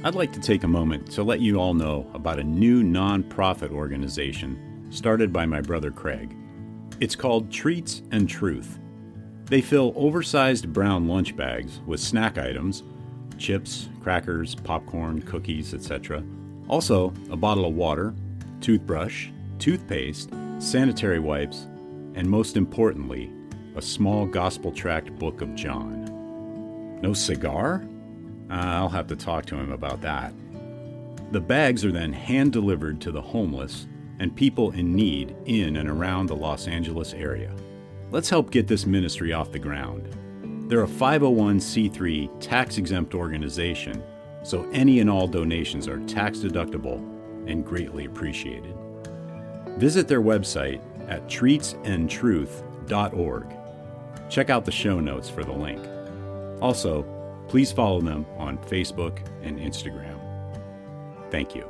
I'd like to take a moment to let you all know about a new non-profit organization started by my brother Craig. It's called Treats and Truth. They fill oversized brown lunch bags with snack items, chips, crackers, popcorn, cookies, etc. Also, a bottle of water, toothbrush, toothpaste, sanitary wipes, and most importantly, a small gospel-tract book of John. No cigar? I'll have to talk to him about that. The bags are then hand-delivered to the homeless and people in need in and around the Los Angeles area. Let's help get this ministry off the ground. They're a 501c3 tax-exempt organization, so any and all donations are tax-deductible and greatly appreciated. Visit their website at treatsandtruth.org. Check out the show notes for the link. Also, please follow them on Facebook and Instagram. Thank you.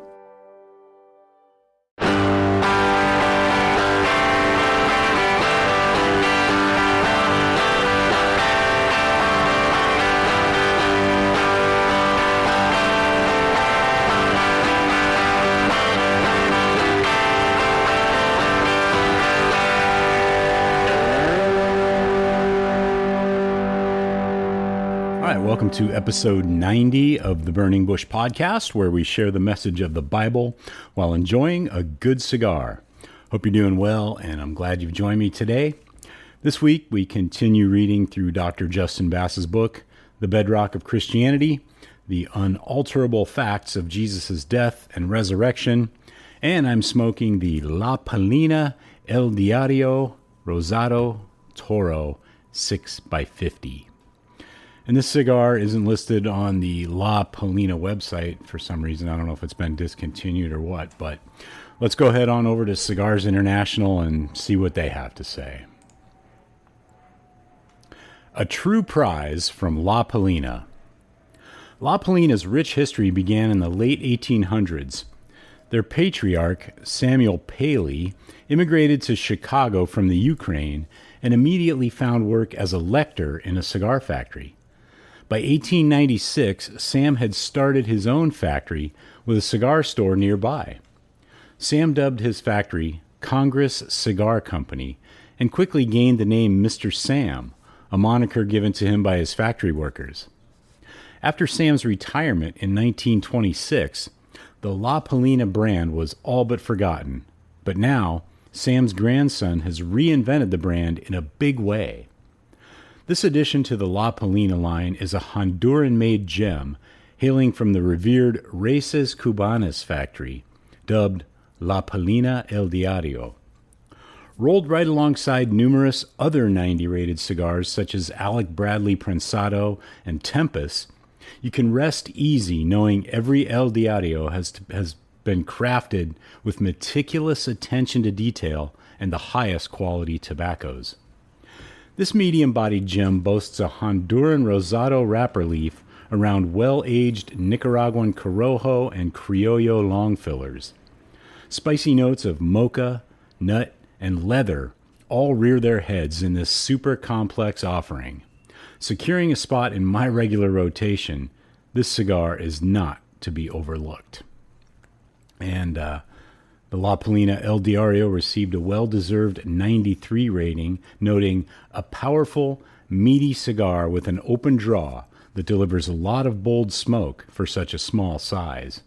Welcome to episode 90 of the Burning Bush podcast, where we share the message of the Bible while enjoying a good cigar. Hope you're doing well, and I'm glad you've joined me today. This week, we continue reading through Dr. Justin Bass's book, The Bedrock of Christianity, the unalterable facts of Jesus' death and resurrection, and I'm smoking the La Palina El Diario Rosado Toro 6x50. And this cigar isn't listed on the La Palina website for some reason. I don't know if it's been discontinued or what, but let's go ahead on over to Cigars International and see what they have to say. A true prize from La Palina. La Palina's rich history began in the late 1800s. Their patriarch, Samuel Paley, immigrated to Chicago from the Ukraine and immediately found work as a lector in a cigar factory. By 1896, Sam had started his own factory with a cigar store nearby. Sam dubbed his factory Congress Cigar Company and quickly gained the name Mr. Sam, a moniker given to him by his factory workers. After Sam's retirement in 1926, the La Palina brand was all but forgotten, but now Sam's grandson has reinvented the brand in a big way. This addition to the La Palina line is a Honduran-made gem hailing from the revered Races Cubanas factory, dubbed La Palina El Diario. Rolled right alongside numerous other 90-rated cigars such as Alec Bradley Prensado and Tempest, you can rest easy knowing every El Diario has been crafted with meticulous attention to detail and the highest quality tobaccos. This medium-bodied gem boasts a Honduran Rosado wrapper leaf around well-aged Nicaraguan Corojo and Criollo long fillers. Spicy notes of mocha, nut, and leather all rear their heads in this super complex offering. Securing a spot in my regular rotation, this cigar is not to be overlooked. And the La Palina El Diario received a well-deserved 93 rating, noting a powerful, meaty cigar with an open draw that delivers a lot of bold smoke for such a small size.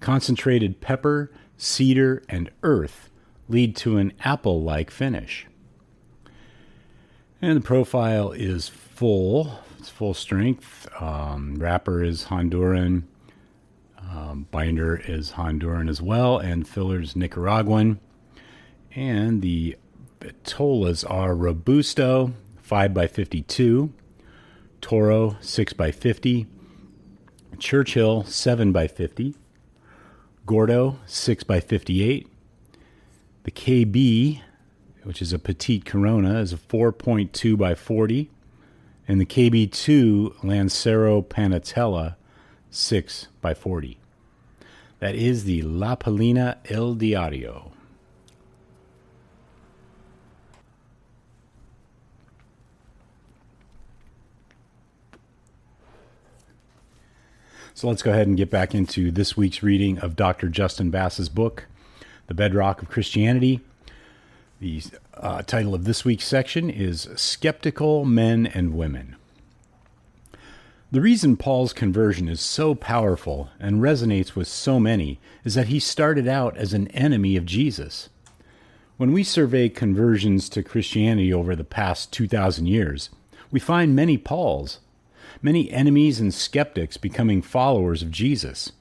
Concentrated pepper, cedar, and earth lead to an apple-like finish. And the profile is full. It's full strength. Wrapper is Honduran. Binder is Honduran as well, and fillers Nicaraguan. And the vitolas are Robusto 5x52, Toro 6x50, Churchill 7x50, Gordo 6x58. The KB, which is a Petite Corona, is a 4.2x40, and the KB2 Lancero Panatella 6x40. That is the La Palina El Diario. So let's go ahead and get back into this week's reading of Dr. Justin Bass's book, The Bedrock of Christianity. The title of this week's section is Skeptical Men and Women. The reason Paul's conversion is so powerful and resonates with so many is that he started out as an enemy of Jesus. When we survey conversions to Christianity over the past 2,000 years, we find many Pauls, many enemies and skeptics becoming followers of Jesus.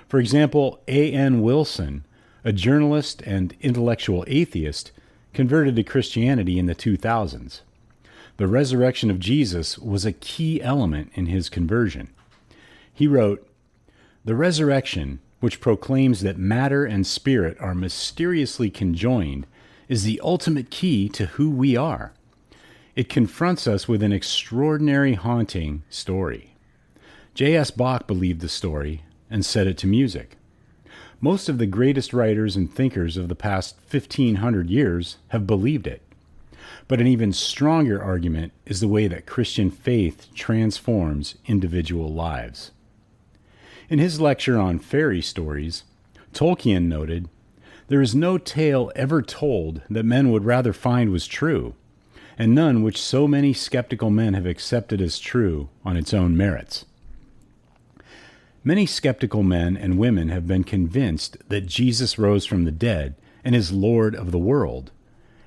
For example, A.N. Wilson, a journalist and intellectual atheist, converted to Christianity in the 2000s. The resurrection of Jesus was a key element in his conversion. He wrote, "The resurrection, which proclaims that matter and spirit are mysteriously conjoined, is the ultimate key to who we are. It confronts us with an extraordinary, haunting story." J.S. Bach believed the story and set it to music. Most of the greatest writers and thinkers of the past 1,500 years have believed it. But an even stronger argument is the way that Christian faith transforms individual lives. In his lecture on fairy stories, Tolkien noted, "There is no tale ever told that men would rather find was true, and none which so many skeptical men have accepted as true on its own merits." Many skeptical men and women have been convinced that Jesus rose from the dead and is Lord of the world,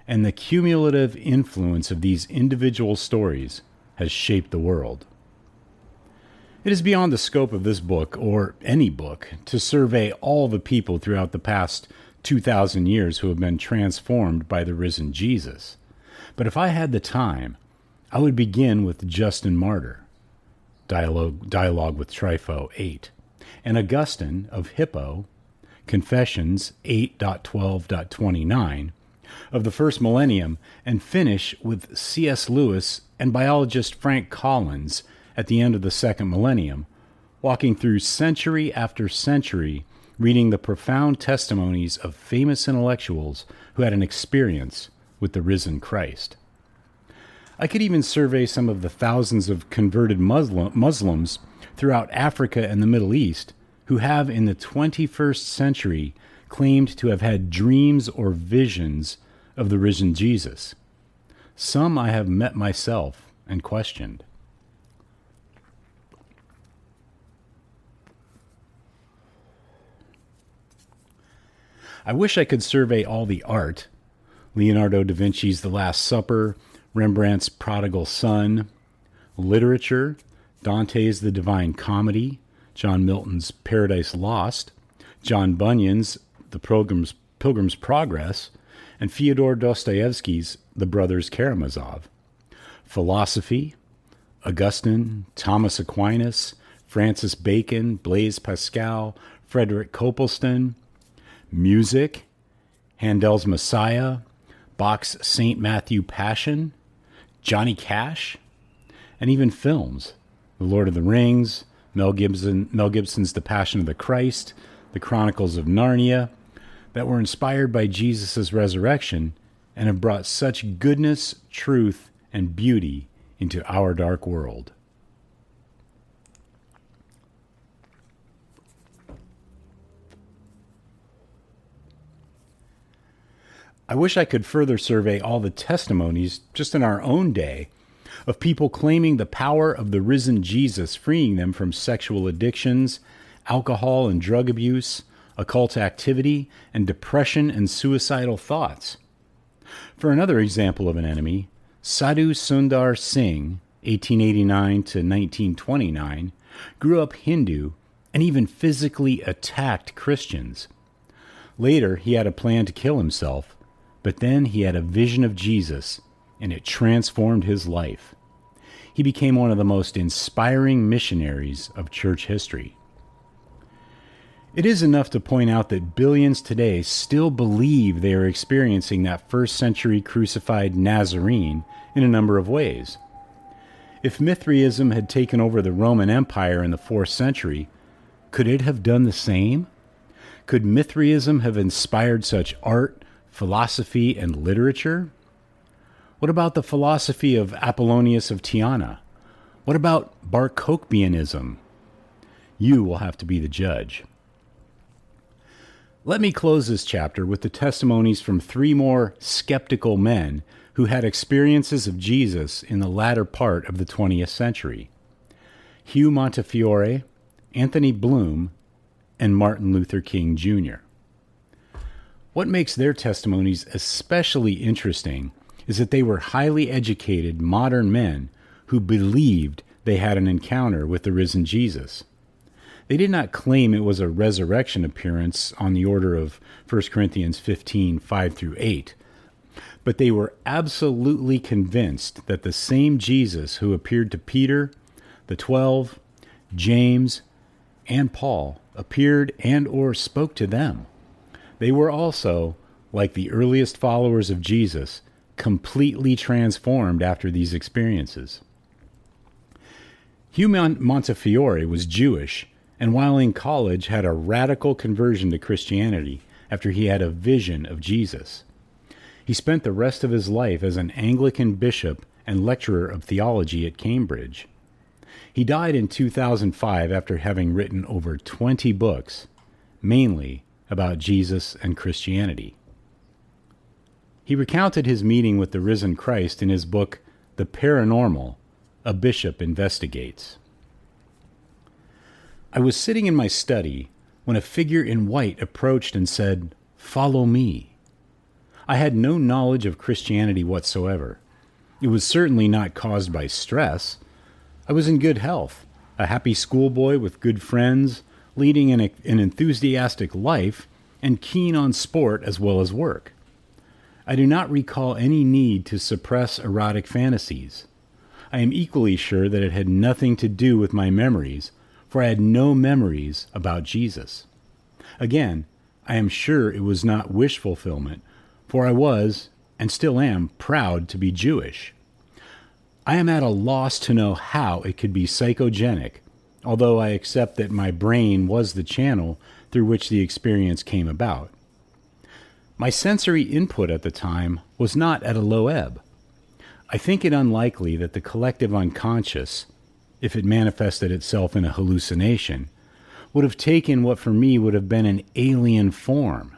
and the cumulative influence of these individual stories has shaped the world. It is beyond the scope of this book, or any book, to survey all the people throughout the past 2,000 years who have been transformed by the risen Jesus. But if I had the time, I would begin with Justin Martyr, Dialogue with Trypho 8, and Augustine of Hippo, Confessions 8.12.29, of the first millennium, and finish with C.S. Lewis and biologist Frank Collins at the end of the second millennium, walking through century after century, reading the profound testimonies of famous intellectuals who had an experience with the risen Christ. I could even survey some of the thousands of converted Muslims throughout Africa and the Middle East who have in the 21st century claimed to have had dreams or visions of the risen Jesus. Some I have met myself and questioned. I wish I could survey all the art, Leonardo da Vinci's The Last Supper, Rembrandt's Prodigal Son, literature, Dante's The Divine Comedy, John Milton's Paradise Lost, John Bunyan's The Pilgrim's Progress, and Fyodor Dostoevsky's The Brothers Karamazov. Philosophy, Augustine, Thomas Aquinas, Francis Bacon, Blaise Pascal, Frederick Copleston. Music, Handel's Messiah, Bach's St. Matthew Passion, Johnny Cash, and even films, The Lord of the Rings, Mel Gibson's The Passion of the Christ, The Chronicles of Narnia, that were inspired by Jesus' resurrection and have brought such goodness, truth, and beauty into our dark world. I wish I could further survey all the testimonies just in our own day of people claiming the power of the risen Jesus freeing them from sexual addictions, alcohol and drug abuse, occult activity, and depression and suicidal thoughts. For another example of an enemy, Sadhu Sundar Singh, 1889 to 1929, grew up Hindu and even physically attacked Christians. Later, he had a plan to kill himself, but then he had a vision of Jesus, and it transformed his life. He became one of the most inspiring missionaries of church history. It is enough to point out that billions today still believe they are experiencing that first-century crucified Nazarene in a number of ways. If Mithraism had taken over the Roman Empire in the 4th century, could it have done the same? Could Mithraism have inspired such art, philosophy, and literature? What about the philosophy of Apollonius of Tyana? What about Bar Kokhbianism? You will have to be the judge. Let me close this chapter with the testimonies from 3 more skeptical men who had experiences of Jesus in the latter part of the 20th century: Hugh Montefiore, Anthony Bloom, and Martin Luther King Jr. What makes their testimonies especially interesting is that they were highly educated modern men who believed they had an encounter with the risen Jesus. They did not claim it was a resurrection appearance on the order of 1 Corinthians 15, 5-8, but they were absolutely convinced that the same Jesus who appeared to Peter, the 12, James, and Paul appeared and or spoke to them. They were also, like the earliest followers of Jesus, completely transformed after these experiences. Hugh Montefiore was Jewish, and while in college had a radical conversion to Christianity after he had a vision of Jesus. He spent the rest of his life as an Anglican bishop and lecturer of theology at Cambridge. He died in 2005 after having written over 20 books, mainly about Jesus and Christianity. He recounted his meeting with the risen Christ in his book, The Paranormal: A Bishop Investigates. I was sitting in my study when a figure in white approached and said, "Follow me." I had no knowledge of Christianity whatsoever. It was certainly not caused by stress. I was in good health, a happy schoolboy with good friends, leading an enthusiastic life, and keen on sport as well as work. I do not recall any need to suppress erotic fantasies. I am equally sure that it had nothing to do with my memories, for I had no memories about Jesus. Again, I am sure it was not wish fulfillment, for I was, and still am, proud to be Jewish. I am at a loss to know how it could be psychogenic, although I accept that my brain was the channel through which the experience came about. My sensory input at the time was not at a low ebb. I think it unlikely that the collective unconscious, if it manifested itself in a hallucination, would have taken what for me would have been an alien form.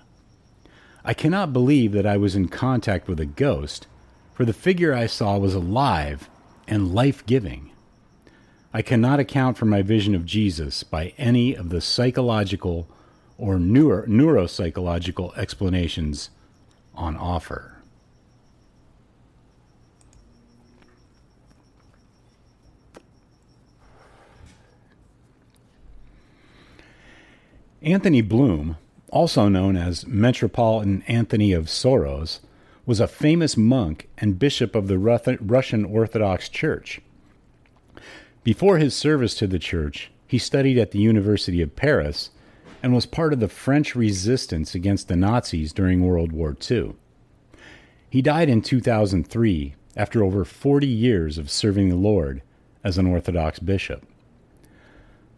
I cannot believe that I was in contact with a ghost, for the figure I saw was alive and life-giving. I cannot account for my vision of Jesus by any of the psychological or neuropsychological explanations on offer. Anthony Bloom, also known as Metropolitan Anthony of Soros, was a famous monk and bishop of the Russian Orthodox Church. Before his service to the church, he studied at the University of Paris and was part of the French resistance against the Nazis during World War II. He died in 2003 after over 40 years of serving the Lord as an Orthodox bishop.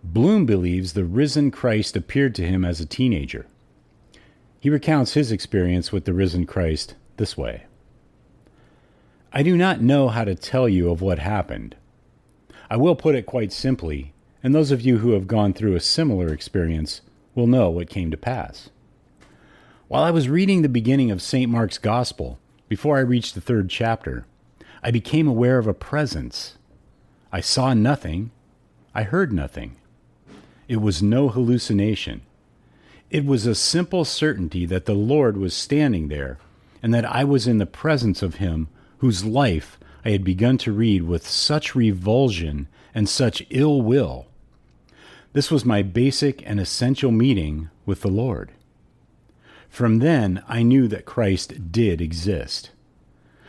Bloom believes the risen Christ appeared to him as a teenager. He recounts his experience with the risen Christ this way. I do not know how to tell you of what happened. I will put it quite simply, and those of you who have gone through a similar experience will know what came to pass. While I was reading the beginning of St. Mark's Gospel, before I reached the 3rd chapter, I became aware of a presence. I saw nothing. I heard nothing. It was no hallucination. It was a simple certainty that the Lord was standing there and that I was in the presence of him whose life I had begun to read with such revulsion and such ill will. This was my basic and essential meeting with the Lord. From then, I knew that Christ did exist.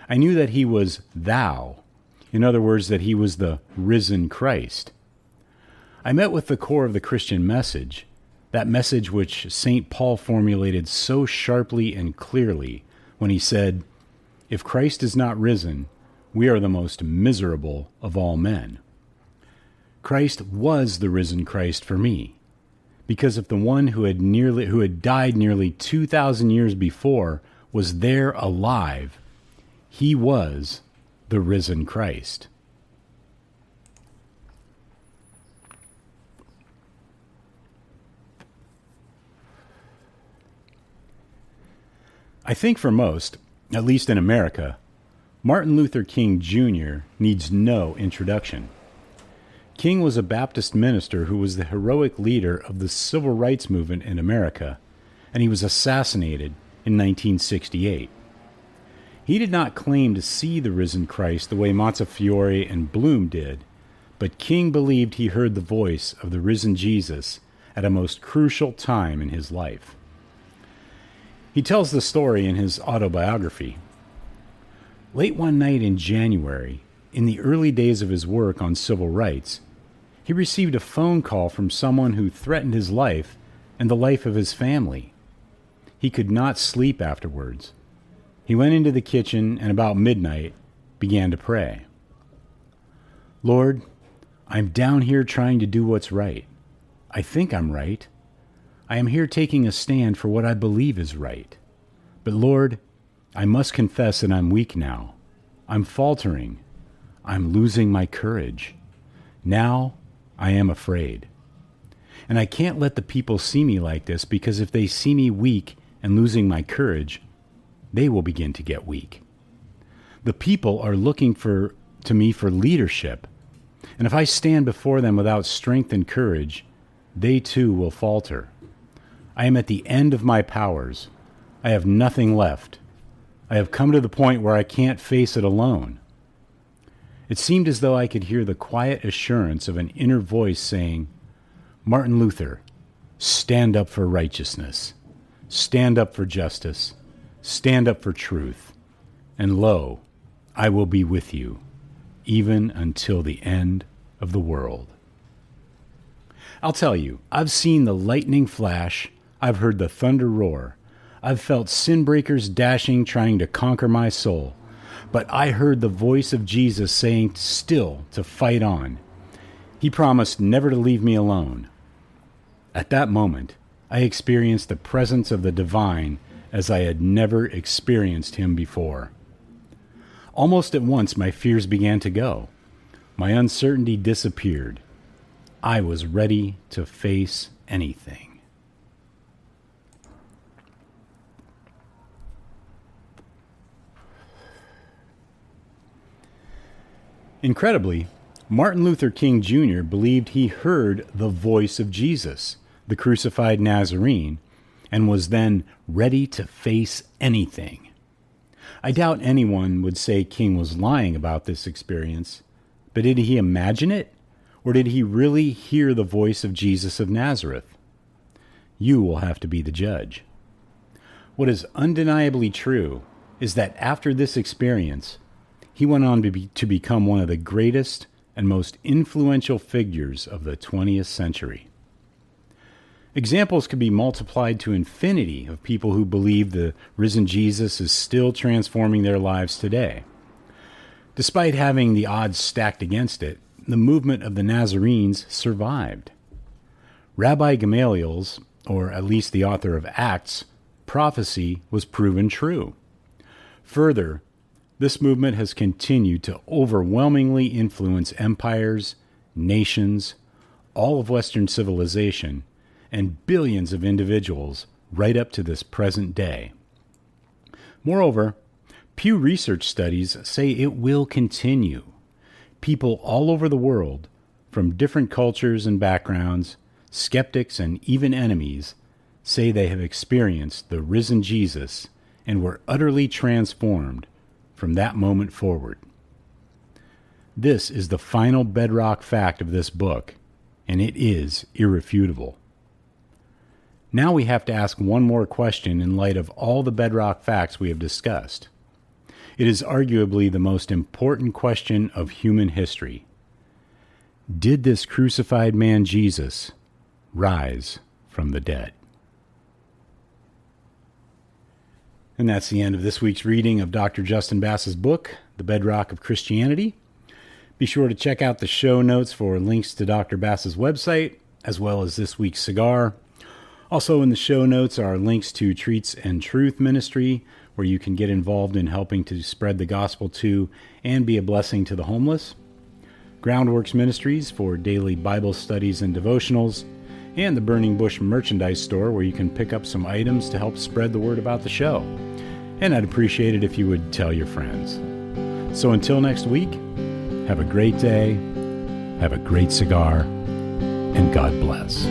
I knew that he was thou, in other words, that he was the risen Christ. I met with the core of the Christian message, that message which St. Paul formulated so sharply and clearly when he said, "If Christ is not risen, we are the most miserable of all men." Christ was the risen Christ for me, because if the one who had died nearly 2,000 years before was there alive, he was the risen Christ. I think for most, at least in America, Martin Luther King Jr. needs no introduction. King was a Baptist minister who was the heroic leader of the civil rights movement in America, and he was assassinated in 1968. He did not claim to see the risen Christ the way Montefiore and Bloom did, but King believed he heard the voice of the risen Jesus at a most crucial time in his life. He tells the story in his autobiography. Late one night in January, in the early days of his work on civil rights, he received a phone call from someone who threatened his life and the life of his family. He could not sleep afterwards. He went into the kitchen and about midnight began to pray. Lord, I'm down here trying to do what's right. I think I'm right. I am here taking a stand for what I believe is right. But Lord, I must confess that I'm weak now. I'm faltering. I'm losing my courage. Now I am afraid. And I can't let the people see me like this, because if they see me weak and losing my courage, they will begin to get weak. The people are looking to me for leadership. And if I stand before them without strength and courage, they too will falter. I am at the end of my powers. I have nothing left. I have come to the point where I can't face it alone. It seemed as though I could hear the quiet assurance of an inner voice saying, Martin Luther, stand up for righteousness. Stand up for justice. Stand up for truth. And lo, I will be with you, even until the end of the world. I'll tell you, I've seen the lightning flash. I've heard the thunder roar. I've felt sin breakers dashing, trying to conquer my soul. But I heard the voice of Jesus saying still to fight on. He promised never to leave me alone. At that moment, I experienced the presence of the divine as I had never experienced him before. Almost at once, my fears began to go. My uncertainty disappeared. I was ready to face anything. Incredibly, Martin Luther King Jr. believed he heard the voice of Jesus, the crucified Nazarene, and was then ready to face anything. I doubt anyone would say King was lying about this experience, but did he imagine it, or did he really hear the voice of Jesus of Nazareth? You will have to be the judge. What is undeniably true is that after this experience, he went on to become one of the greatest and most influential figures of the 20th century. Examples could be multiplied to infinity of people who believe the risen Jesus is still transforming their lives today. Despite having the odds stacked against it, the movement of the Nazarenes survived. Rabbi Gamaliel's, or at least the author of Acts, prophecy was proven true. Further, this movement has continued to overwhelmingly influence empires, nations, all of Western civilization, and billions of individuals right up to this present day. Moreover, Pew Research studies say it will continue. People all over the world, from different cultures and backgrounds, skeptics and even enemies, say they have experienced the risen Jesus and were utterly transformed from that moment forward. This is the final bedrock fact of this book, and it is irrefutable. Now we have to ask one more question in light of all the bedrock facts we have discussed. It is arguably the most important question of human history. Did this crucified man Jesus rise from the dead? And that's the end of this week's reading of Dr. Justin Bass's book, The Bedrock of Christianity. Be sure to check out the show notes for links to Dr. Bass's website, as well as this week's cigar. Also in the show notes are links to Treats and Truth Ministry, where you can get involved in helping to spread the gospel to and be a blessing to the homeless. Groundworks Ministries for daily Bible studies and devotionals, and the Burning Bush merchandise store where you can pick up some items to help spread the word about the show. And I'd appreciate it if you would tell your friends. So until next week, have a great day, have a great cigar, and God bless.